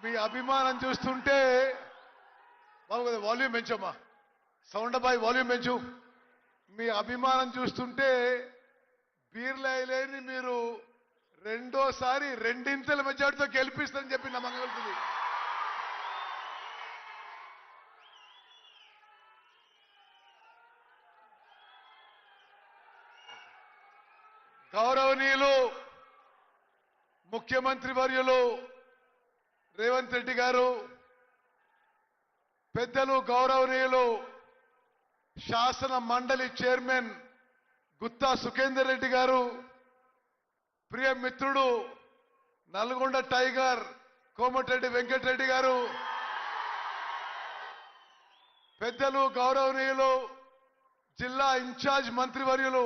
మీ అభిమానం చూస్తుంటే బాబు కదా వాల్యూమ్ పెంచమ్మా సౌండ్ బాయ్ వాల్యూమ్ పెంచు మీ అభిమానం చూస్తుంటే బీర్లైలేని మీరు రెండోసారి రెండింతల మెజార్టీతో గెలిపిస్తారని చెప్పి నమ్మకం కలుగుతుంది. గౌరవనీయులు ముఖ్యమంత్రి వర్యులు రేవంత్ రెడ్డి గారు, పెద్దలు గౌరవనీయులు శాసన మండలి చైర్మన్ గుత్తా సుఖేందర్ రెడ్డి గారు, ప్రియ మిత్రుడు నల్గొండ టైగర్ కోమటిరెడ్డి వెంకటరెడ్డి గారు, పెద్దలు గౌరవనీయులు జిల్లా ఇన్ఛార్జ్ మంత్రివర్యులు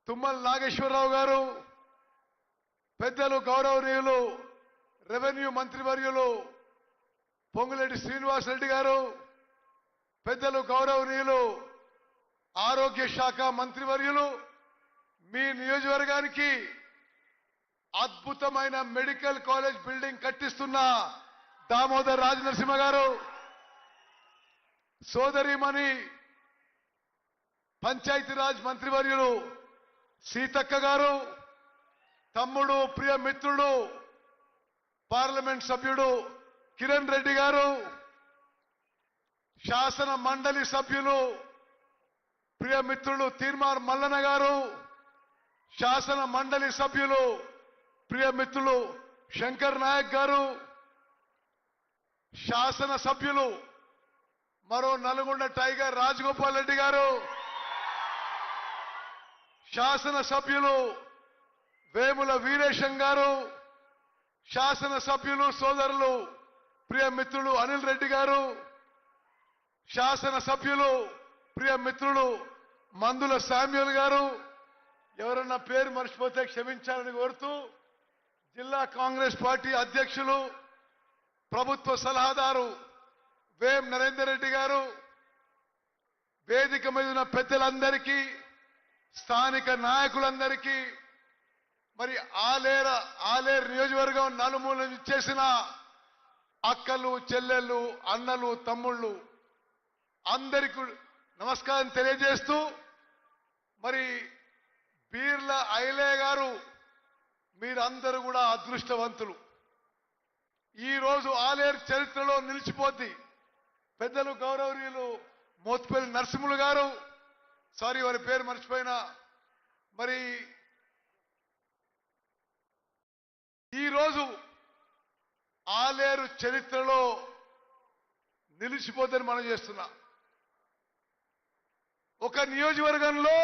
తుమ్మల నాగేశ్వరరావు గారు, పెద్దలు గౌరవనీయులు రెవెన్యూ మంత్రివర్యులు పొంగులేటి శ్రీనివాసరెడ్డి గారు, పెద్దలు గౌరవనీయులు ఆరోగ్య శాఖ మంత్రివర్యులు, మీ నియోజకవర్గానికి అద్భుతమైన మెడికల్ కాలేజ్ బిల్డింగ్ కట్టిస్తున్న దామోదర్ రాజనరసింహ గారు, సోదరిమణి పంచాయతీరాజ్ మంత్రివర్యులు సీతక్క గారు, తమ్ముడు ప్రియ మిత్రుడు పార్లమెంట్ సభ్యుడు కిరణ్ రెడ్డి గారు, శాసన మండలి సభ్యులు ప్రియ మిత్రులు తీర్మార్ మల్లన్న గారు, శాసన మండలి సభ్యులు ప్రియ మిత్రులు శంకర్ నాయక్ గారు, శాసన సభ్యులు మరో నల్గొండ టైగర్ రాజగోపాల్ రెడ్డి గారు, శాసన సభ్యులు వేముల వీరేశం గారు, శాసన సభ్యులు సోదరులు ప్రియ మిత్రులు అనిల్ రెడ్డి గారు, శాసన సభ్యులు ప్రియ మిత్రులు మందుల శామ్యూల్ గారు, ఎవరన్నా పేరు మర్చిపోతే క్షమించాలని కోరుతూ జిల్లా కాంగ్రెస్ పార్టీ అధ్యక్షులు ప్రభుత్వ సలహాదారు వేం నరేందర్ రెడ్డి గారు, వేదిక మీద ఉన్న పెద్దలందరికీ స్థానిక నాయకులందరికీ, మరి ఆలేరు నియోజకవర్గం నలుమూల ఇచ్చేసిన అక్కలు చెల్లెళ్ళు అన్నలు తమ్ముళ్ళు అందరికీ నమస్కారం తెలియజేస్తూ, మరి బీర్ల ఐలే గారు మీరందరూ కూడా అదృష్టవంతులు. ఈరోజు ఆలేరు చరిత్రలో నిలిచిపోద్ది. పెద్దలు గౌరవనీయులు మోత్పల్లి నరసింహులు గారు, సారీ వారి పేరు మర్చిపోయినా, మరి ఈరోజు ఆలేరు చరిత్రలో నిలిచిపోద్దని మనం చేస్తున్నా. ఒక నియోజకవర్గంలో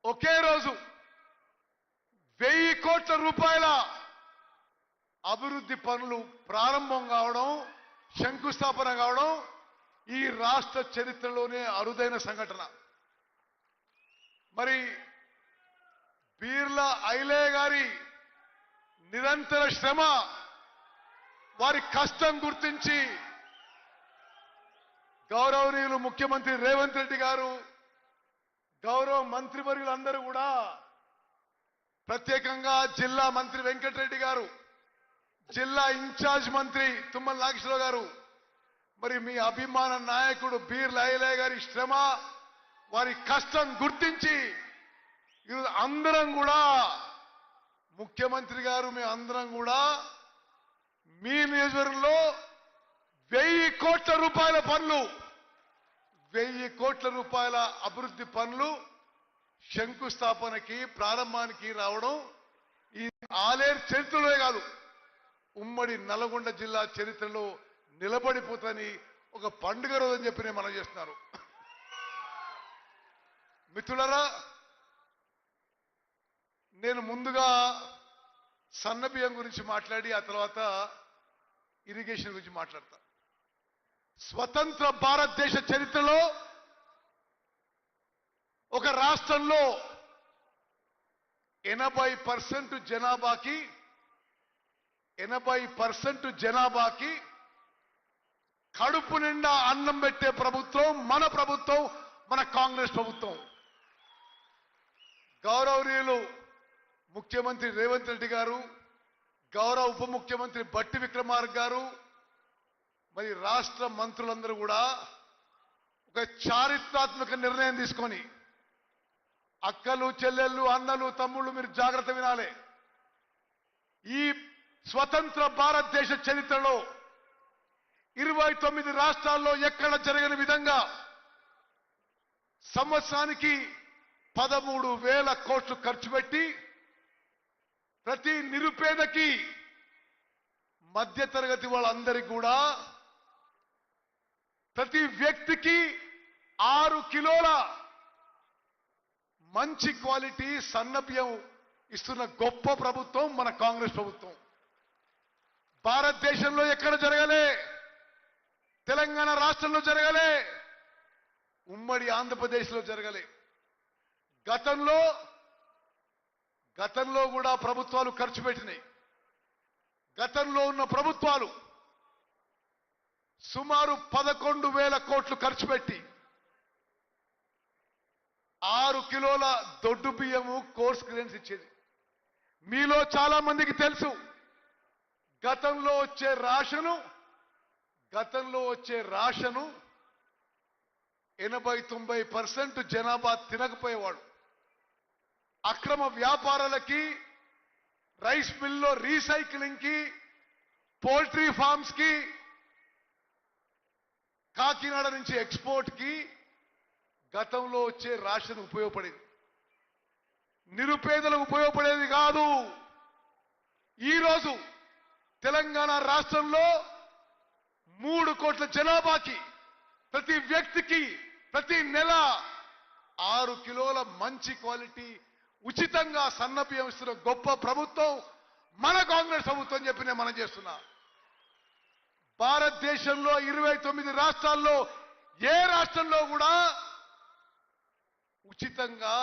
ఒకే రోజు 1000 కోట్ల రూపాయల అభివృద్ధి పనులు ప్రారంభం కావడం, శంకుస్థాపన కావడం ఈ రాష్ట్ర చరిత్రలోనే అరుదైన సంఘటన. మరి బీర్ల ఐలే గారి నిరంతర శ్రమ, వారి కష్టం గుర్తించి గౌరవనీయులు ముఖ్యమంత్రి రేవంత్ రెడ్డి గారు, గౌరవ మంత్రివర్యులందరూ కూడా, ప్రత్యేకంగా జిల్లా మంత్రి వెంకటరెడ్డి గారు, జిల్లా ఇన్ఛార్జ్ మంత్రి తుమ్మల నాగేశ్వరరావు గారు, మరి మీ అభిమాన నాయకుడు బీర్ల ఐలే గారి శ్రమ, వారి కష్టం గుర్తించి ఈరోజు అందరం కూడా, ముఖ్యమంత్రి గారు మీ అందరం కూడా మీ నియోజకవర్గంలో 1000 కోట్ల రూపాయల పనులు, 1000 కోట్ల రూపాయల అభివృద్ధి పనులు శంకుస్థాపనకి ప్రారంభానికి రావడం ఈ ఆలేరు చరిత్రలో కాదు, ఉమ్మడి నల్గొండ జిల్లా చరిత్రలో నిలబడిపోతని ఒక పండుగ రోజని చెప్పి నేను మనం చేస్తున్నారు. మిత్రులారా, నేను ముందుగా సన్నబియ్యం గురించి మాట్లాడి ఆ తర్వాత ఇరిగేషన్ గురించి మాట్లాడతా. స్వతంత్ర భారతదేశ చరిత్రలో ఒక రాష్ట్రంలో 80% జనాభాకి కడుపు నిండా అన్నం పెట్టే ప్రభుత్వం మన ప్రభుత్వం, మన కాంగ్రెస్ ప్రభుత్వం. గౌరవనీయులు ముఖ్యమంత్రి రేవంత్ రెడ్డి గారు, గౌరవ ఉప ముఖ్యమంత్రి బట్టి విక్రమార్క గారు మరి రాష్ట్ర మంత్రులందరూ కూడా ఒక చారిత్రాత్మక నిర్ణయం తీసుకొని అక్కలు చెల్లెళ్ళు అన్నలు తమ్ముళ్ళు మీరు జాగ్రత్త వినాలి. ఈ స్వతంత్ర భారతదేశ చరిత్రలో 29 రాష్ట్రాల్లో ఎక్కడ జరగని విధంగా సంవత్సరానికి 13,000 కోట్లు ఖర్చు పెట్టి ప్రతి నిరుపేదకి మధ్యతరగతి వాళ్ళందరికీ కూడా ప్రతి వ్యక్తికి 6 కిలోల మంచి క్వాలిటీ సన్నబియ్యం ఇస్తున్న గొప్ప ప్రభుత్వం మన కాంగ్రెస్ ప్రభుత్వం. భారతదేశంలో ఎక్కడ జరగలే, తెలంగాణ రాష్ట్రంలో జరగలే, ఉమ్మడి ఆంధ్రప్రదేశ్లో జరగలే. గతంలో కూడా ప్రభుత్వాలు ఖర్చు పెట్టినాయి. గతంలో ఉన్న ప్రభుత్వాలు సుమారు 11,000 కోట్లు ఖర్చు పెట్టి 6 కిలోల దొడ్డు బియ్యము కోర్స్ గ్రెయిన్స్ ఇచ్చేది. మీలో చాలా మందికి తెలుసు గతంలో వచ్చే రాషను 80-90% జనాభా తినకపోయేవాడు. అక్రమ వ్యాపారాలకి, రైస్ మిల్లో రీసైక్లింగ్ కి, పౌల్ట్రీ ఫార్మ్స్ కి, కాకినాడ నుంచి ఎక్స్పోర్ట్ కి గతంలో వచ్చే రేషన్ ఉపయోగపడేది. నిరుపేదలకు ఉపయోగపడేది కాదు. ఈరోజు తెలంగాణ రాష్ట్రంలో 3 కోట్ల జనాభాకి ప్రతి వ్యక్తికి ప్రతి నెల 6 కిలోల మంచి క్వాలిటీ ఉచితంగా సన్నబియ్యం ఇస్తున్న గొప్ప ప్రభుత్వం మన కాంగ్రెస్ ప్రభుత్వం చెప్పి నేను మనం చేస్తున్నా. భారతదేశంలో 29 రాష్ట్రాల్లో ఏ రాష్ట్రంలో కూడా ఉచితంగా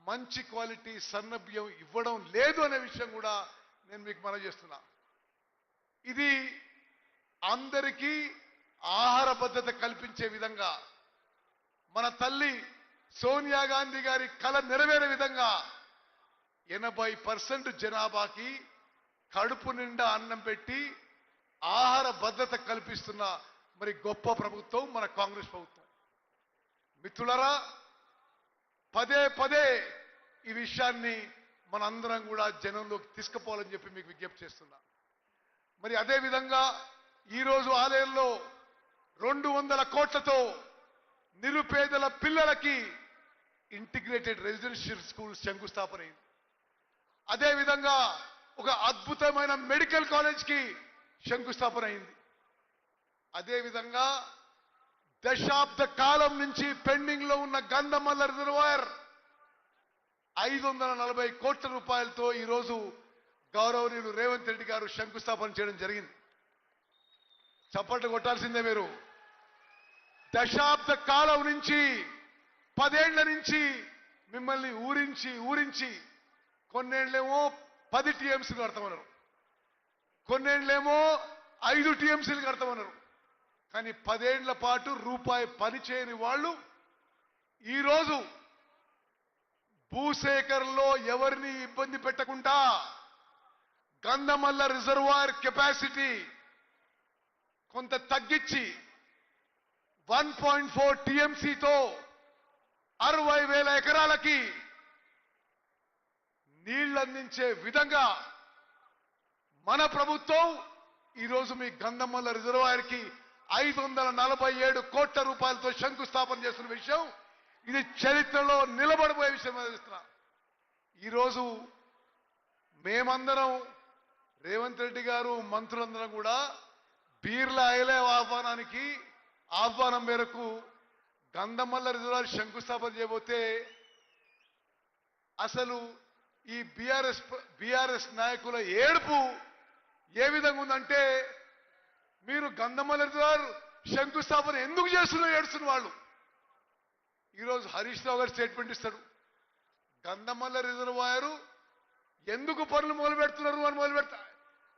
మంచి క్వాలిటీ సన్నబియ్యం ఇవ్వడం లేదు అనే విషయం కూడా నేను మీకు మనం చేస్తున్నా. ఇది అందరికీ ఆహార భద్రత కల్పించే విధంగా, మన తల్లి సోనియా గాంధీ గారి కల నెరవేరే విధంగా 80% జనాభాకి కడుపు నిండా అన్నం పెట్టి ఆహార భద్రత కల్పిస్తున్న మరి గొప్ప ప్రభుత్వం మన కాంగ్రెస్ ప్రభుత్వం. మిత్రులారా, పదే ఈ విషయాన్ని మనందరం కూడా జనంలోకి తీసుకుపోవాలని చెప్పి మీకు విజ్ఞప్తి చేస్తున్నా. మరి అదే విధంగా ఈరోజు ఆలయంలో 200 కోట్లతో నిరుపేదల పిల్లలకి ఇంటిగ్రేటెడ్ రెసిడెన్షియల్ స్కూల్ శంకుస్థాపన అయింది. అదేవిధంగా ఒక అద్భుతమైన మెడికల్ కాలేజ్కి శంకుస్థాపన అయింది. అదేవిధంగా దశాబ్ద కాలం నుంచి పెండింగ్ లో ఉన్న గంధమల్ల రిజర్వాయర్ 540 కోట్ల రూపాయలతో ఈరోజు గౌరవనీయులు రేవంత్ రెడ్డి గారు శంకుస్థాపన చేయడం జరిగింది. చప్పట్లు కొట్టాల్సిందే మీరు. దశాబ్ద కాలం నుంచి 10 ఏళ్ల నుంచి మిమ్మల్ని ఊరించి కొన్నేళ్లేమో 10 టీఎంసీలు కడతామన్నారు, కొన్నేళ్లేమో 5 టీఎంసీలు కడతామన్నారు. కానీ 10 ఏళ్ల పాటు రూపాయి పని చేయని వాళ్ళు ఈరోజు భూసేకరణలో ఎవరిని ఇబ్బంది పెట్టకుండా గంధమల్ల రిజర్వాయర్ కెపాసిటీ కొంత తగ్గించి 1.4 టీఎంసీతో 60,000 ఎకరాలకి నీళ్లు అందించే విధంగా మన ప్రభుత్వం ఈరోజు మీ గంధమల్ల రిజర్వాయర్ కి 547 కోట్ల రూపాయలతో శంకుస్థాపన చేస్తున్న విషయం ఇది చరిత్రలో నిలబడిపోయే విషయం అందిస్తున్నా. ఈరోజు మేమందరం రేవంత్ రెడ్డి గారు మంత్రులందరం కూడా బీర్ల ఐలే ఆహ్వానం మేరకు గంధమల్ల రిజర్వాయర్ శంకుస్థాపన చేయబోతే అసలు ఈ బీఆర్ఎస్ నాయకుల ఏడుపు ఏ విధంగా ఉందంటే, మీరు గంధమల్ల రిజర్వాయర్ శంకుస్థాపన ఎందుకు ఏడుస్తున్న వాళ్ళు. ఈరోజు హరీష్ రావు గారు స్టేట్మెంట్ ఇస్తాడు, గంధమల్ల రిజర్వాయర్ ఎందుకు పనులు మొదలు పెడుతున్నారు అని మొదలు పెడతా.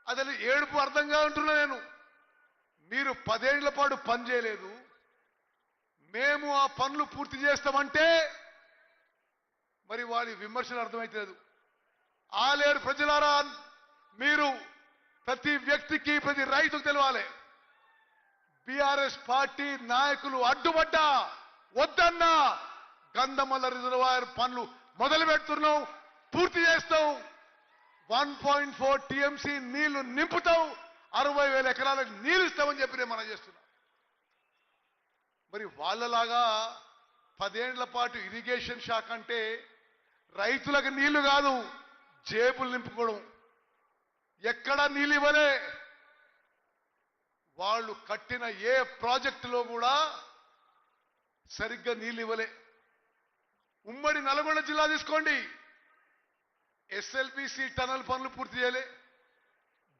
అసలు ఏడుపు అర్థంగా ఉంటున్నా నేను. మీరు 10 ఏళ్ల పాటు పని చేయలేదు, మేము ఆ పనులు పూర్తి చేస్తామంటే మరి వారి విమర్శలు అర్థమైతలేదు. ఆలేరు ప్రజలారా, మీరు ప్రతి వ్యక్తికి ప్రతి రైతుకు తెలవాలి. బీఆర్ఎస్ పార్టీ నాయకులు అడ్డుపడ్డా వద్దన్నా గంధమల్ల రిజర్వాయర్ పనులు మొదలు పెడుతున్నాం, పూర్తి చేస్తాం. 1.4 టీఎంసీ నీళ్లు నింపుతాం, 60,000 ఎకరాలకు నీళ్లు ఇస్తామని చెప్పి నేను మనం చేస్తున్నా. మరి వాళ్ళలాగా 10 ఏళ్ల పాటు ఇరిగేషన్ శాఖ అంటే రైతులకు నీళ్లు కాదు, జేబులు నింపుకోవడం. ఎక్కడా నీళ్ళు ఇవ్వలే. వాళ్ళు కట్టిన ఏ ప్రాజెక్టులో కూడా సరిగ్గా నీళ్ళు ఇవ్వలే. ఉమ్మడి నల్గొండ జిల్లా తీసుకోండి, ఎస్ఎల్బిసి టనల్ పనులు పూర్తి చేయలే,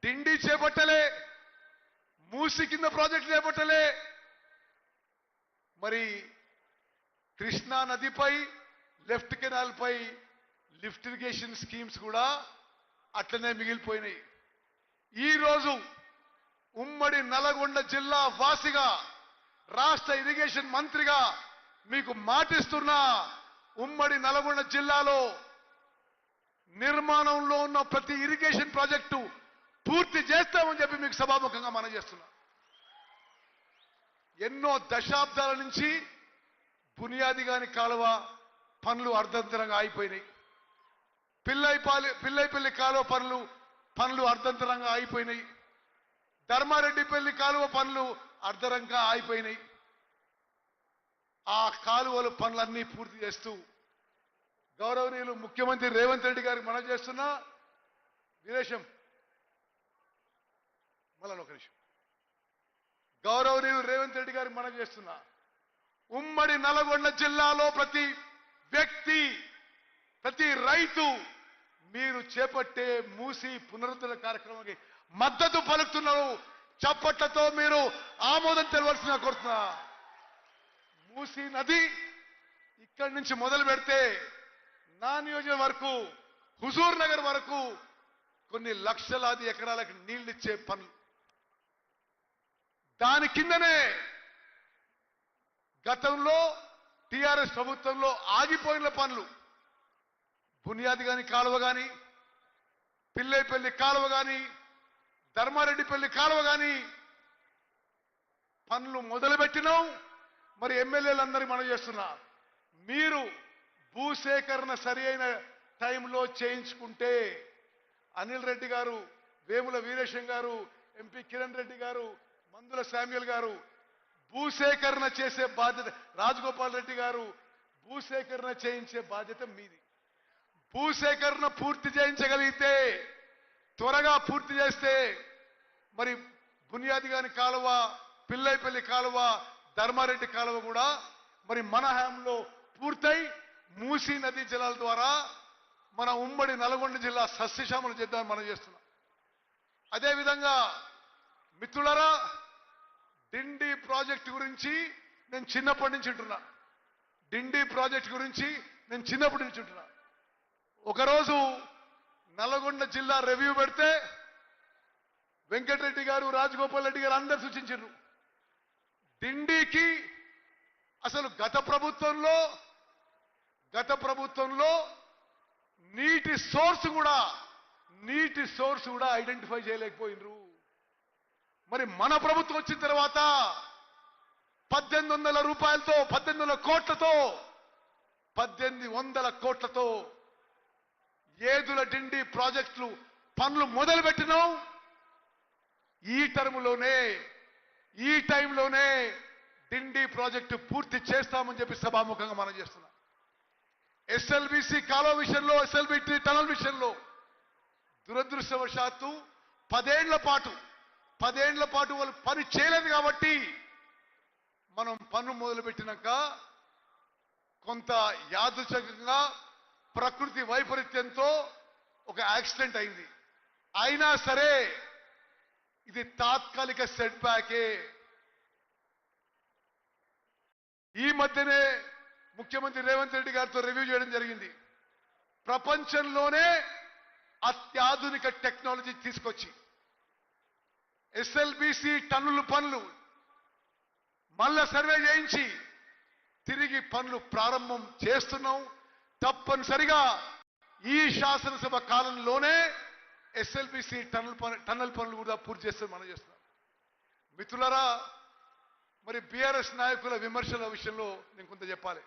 డిండి చేపట్టలే, మూసి కింద ప్రాజెక్టు చేపట్టలే. మరి కృష్ణా నదిపై లెఫ్ట్ కెనాల్ పై లిఫ్ట్ ఇరిగేషన్ స్కీమ్స్ కూడా అట్లనే మిగిలిపోయినాయి. ఈ రోజు ఉమ్మడి నల్గొండ జిల్లా వాసిగా, రాష్ట్ర ఇరిగేషన్ మంత్రిగా మీకు మాటిస్తున్నా, ఉమ్మడి నల్గొండ జిల్లాలో నిర్మాణంలో ఉన్న ప్రతి ఇరిగేషన్ ప్రాజెక్టు పూర్తి చేస్తామని చెప్పి మీకు సభాముఖంగా మనం చేస్తున్నా. ఎన్నో దశాబ్దాల నుంచి బునియాది గాని కాలువ పనులు అర్ధంతరంగా అయిపోయినాయి. పిల్లైపల్లి కాలువ పనులు అర్ధంతరంగా అయిపోయినాయి. ధర్మారెడ్డిపల్లి కాలువ పనులు అర్ధరంగా అయిపోయినాయి. ఆ కాలువల పనులన్నీ పూర్తి చేస్తూ గౌరవనీయులు ముఖ్యమంత్రి రేవంత్ రెడ్డి గారికి మనం చేస్తున్నా. విదేశం మళ్ళీ ఒక నిమిషం. గౌరవనీయులు రేవంత్ రెడ్డి గారికి మనం చేస్తున్నా, ఉమ్మడి నల్గొండ జిల్లాలో ప్రతి వ్యక్తి, ప్రతి రైతు మీరు చేపట్టే మూసి పునరుద్ధరణ కార్యక్రమానికి మద్దతు పలుకుతున్నారు. చప్పట్లతో మీరు ఆమోదం తెలవలసిన కోరుతున్నా. మూసి నది ఇక్కడి నుంచి మొదలు పెడితే నా నియోజకవర్గం వరకు, హుజూర్ నగర్ వరకు కొన్ని లక్షలాది ఎకరాలకు నీళ్లిచ్చే పనులు. దాని కిందనే గతంలో టిఆర్ఎస్ ప్రభుత్వంలో ఆగిపోయిన పనులు, బునియాది గాని కాలువ గాని, పిల్లైపల్లి కాలువ గాని, ధర్మారెడ్డిపల్లి కాలువ గాని పనులు మొదలుపెట్టినాం. మరి ఎమ్మెల్యేలందరికీ మనం చేస్తున్నా, మీరు భూసేకరణ సరి అయిన టైంలో చేయించుకుంటే అనిల్ రెడ్డి గారు, వేముల వీరేశం గారు, ఎంపీ కిరణ్ రెడ్డి గారు, మందుల శామ్యుల్ గారు భూసేకరణ చేసే బాధ్యత, రాజగోపాల్ రెడ్డి గారు భూసేకరణ చేయించే బాధ్యత మీది. భూసేకరణ పూర్తి చేయించగలిగితే, త్వరగా పూర్తి చేస్తే మరి బునియాది గాని కాలువ, పిల్లైపల్లి కాలువ, ధర్మారెడ్డి కాలువ కూడా మరి మన హయాంలో పూర్తయి మూసీ నదీ జలాల ద్వారా మన ఉమ్మడి నల్గొండ జిల్లా సస్యశ్యామలు చేద్దామని మనం చేస్తున్నాం. అదేవిధంగా మిత్రులారా, డిండి ప్రాజెక్టు గురించి నేను చిన్నప్పటి నుంచి ఉంటున్నా. డిండి ప్రాజెక్టు గురించి నేను చిన్నప్పటి నుంచి ఉంటున్నా. ఒకరోజు నల్గొండ జిల్లా రివ్యూ పెడితే వెంకటరెడ్డి గారు, రాజగోపాల్ రెడ్డి గారు అందరు సూచించారు, డిండికి అసలు గత ప్రభుత్వంలో నీటి సోర్స్ కూడా ఐడెంటిఫై చేయలేకపోయినరు. మరి మన ప్రభుత్వం వచ్చిన తర్వాత 1800 రూపాయలతో, 1800 కోట్లతో, 1800 కోట్లతో ఏదుల డిండి ప్రాజెక్టులు పనులు మొదలుపెట్టినాం. ఈ టైంలోనే డిండి ప్రాజెక్టు పూర్తి చేస్తామని చెప్పి సభాముఖంగా మనం చేస్తున్నాం. ఎస్ఎల్బిసి కాలువ విషయంలో, ఎస్ఎల్బిసి టనల్ విషయంలో దురదృష్టవశాత్తు 10 ఏళ్ల పాటు వాళ్ళు పని చేయలేదు. కాబట్టి మనం పన్ను మొదలుపెట్టినాక కొంత యాదృచ్ఛికంగా ప్రకృతి వైపరీత్యంతో ఒక యాక్సిడెంట్ అయింది. అయినా సరే ఇది తాత్కాలిక సెట్ బ్యాకే. ఈ మధ్యనే ముఖ్యమంత్రి రేవంత్ రెడ్డి గారితో రివ్యూ చేయడం జరిగింది. ప్రపంచంలోనే అత్యాధునిక టెక్నాలజీ తీసుకొచ్చి ఎస్ఎల్బిసి టన్నుల పనులు మళ్ళా సర్వే చేయించి తిరిగి పనులు ప్రారంభం చేస్తున్నాం. తప్పనిసరిగా ఈ శాసనసభ కాలంలోనే ఎస్ఎల్బిసి టన్నల్ పనులు కూడా పూర్తి చేస్తే మనం చేస్తున్నాం. మిత్రులారా, మరి బీఆర్ఎస్ నాయకుల విమర్శల విషయంలో నేను కొంత చెప్పాలి.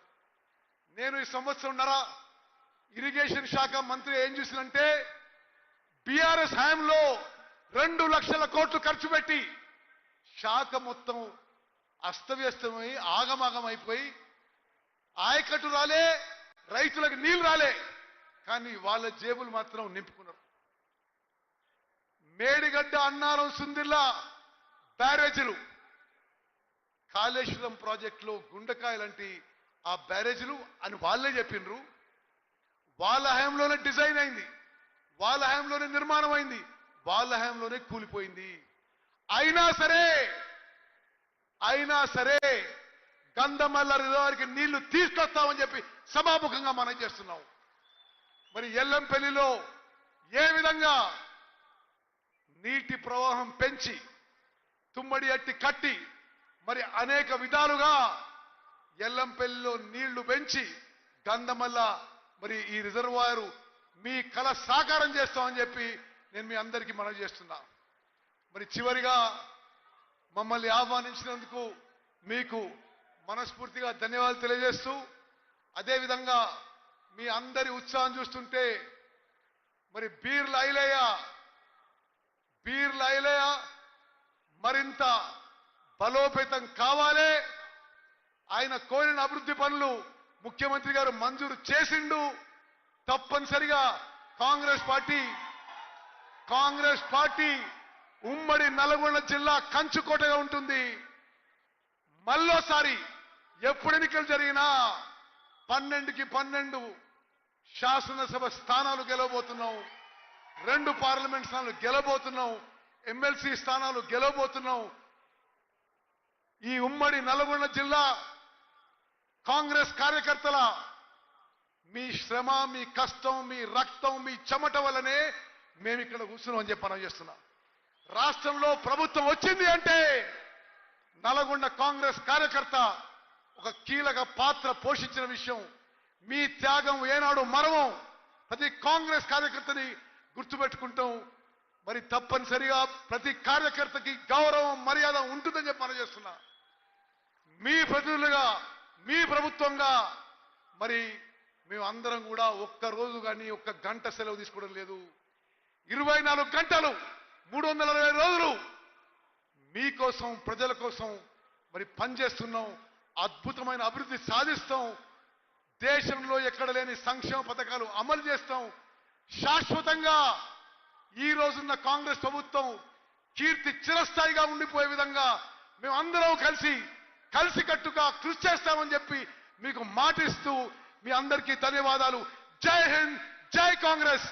నేను ఈ సంవత్సరంన్నర ఇరిగేషన్ శాఖ మంత్రి ఏం చూసినంటే బీఆర్ఎస్ హయాంలో 2 లక్షల కోట్లు ఖర్చు పెట్టి శాఖ మొత్తం అస్తవ్యస్తమై ఆగమాగం అయిపోయి ఆయకట్టు రాలే, రైతులకు నీళ్లు రాలే, కానీ వాళ్ళ జేబులు మాత్రం నింపుకున్నారు. మేడిగడ్డ, అన్నారం, సుందిర్లా బ్యారేజీలు, కాళేశ్వరం ప్రాజెక్టులో గుండకాయ లాంటి ఆ బ్యారేజీలు అని వాళ్ళే చెప్పినరు. వాళ్ళ హయాంలోనే డిజైన్ అయింది, వాళ్ళ హయాంలోనే నిర్మాణం అయింది, వాళ్ళ హయాంలోనే కూలిపోయింది. అయినా సరే గంధమల్ల రిజర్వాయర్కి నీళ్లు తీసుకొస్తామని చెప్పి సభాముఖంగా మనం చేస్తున్నాం. మరి ఎల్లంపల్లిలో ఏ విధంగా నీటి ప్రవాహం పెంచి తుమ్మడి అట్టి కట్టి మరి అనేక విధాలుగా ఎల్లంపల్లిలో నీళ్లు పెంచి గంధమల్ల మరి ఈ రిజర్వాయరు మీ కళ సాకారం చేస్తామని చెప్పి నేను మీ అందరికీ మనవి చేస్తున్నా. మరి చివరిగా మమ్మల్ని ఆహ్వానించినందుకు మీకు మనస్ఫూర్తిగా ధన్యవాదాలు తెలియజేస్తూ, అదేవిధంగా మీ అందరి ఉత్సాహం చూస్తుంటే మరి బీర్ల ఐలయ్య మరింత బలోపేతం కావాలి. ఆయన కోరిన అభివృద్ధి పనులు ముఖ్యమంత్రి గారు మంజూరు చేసిండు. తప్పనిసరిగా కాంగ్రెస్ పార్టీ ఉమ్మడి నల్గొండ జిల్లా కంచుకోటగా ఉంటుంది. మళ్ళోసారి ఎప్పుడు ఎన్నికలు జరిగినా 12కి 12 శాసనసభ స్థానాలు గెలవబోతున్నాం, 2 పార్లమెంట్ స్థానాలు గెలవబోతున్నాం, ఎమ్మెల్సీ స్థానాలు గెలవబోతున్నాం. ఈ ఉమ్మడి నల్గొండ జిల్లా కాంగ్రెస్ కార్యకర్తల మీ శ్రమ, మీ కష్టం, మీ రక్తం, మీ చెమట వల్లనే మేము ఇక్కడ కూర్చున్నాం అని చెప్పి మనం చేస్తున్నాం. రాష్ట్రంలో ప్రభుత్వం వచ్చింది అంటే నల్గొండ కాంగ్రెస్ కార్యకర్త ఒక కీలక పాత్ర పోషించిన విషయం మీ త్యాగం ఏనాడు మరవం. ప్రతి కాంగ్రెస్ కార్యకర్తని గుర్తుపెట్టుకుంటాం. మరి తప్పనిసరిగా ప్రతి కార్యకర్తకి గౌరవం, మర్యాద ఉంటుందని చెప్పి మనం చేస్తున్నా. మీ ప్రతినిధులుగా, మీ ప్రభుత్వంగా మరి మేము అందరం కూడా ఒక్క రోజు కానీ ఒక్క గంట సెలవు తీసుకోవడం లేదు. 24 గంటలు 360 రోజులు మీకోసం, ప్రజల కోసం మరి పనిచేస్తున్నాం. అద్భుతమైన అభివృద్ధి సాధిస్తాం. దేశంలో ఎక్కడ లేని సంక్షేమ పథకాలు అమలు చేస్తాం. శాశ్వతంగా ఈ రోజున్న కాంగ్రెస్ ప్రభుత్వం కీర్తి చిరస్థాయిగా ఉండిపోయే విధంగా మేమందరం కలిసికట్టుగా కృషి చేస్తామని చెప్పి మీకు మాటిస్తూ మీ అందరికీ ధన్యవాదాలు. జై హింద్, జై కాంగ్రెస్.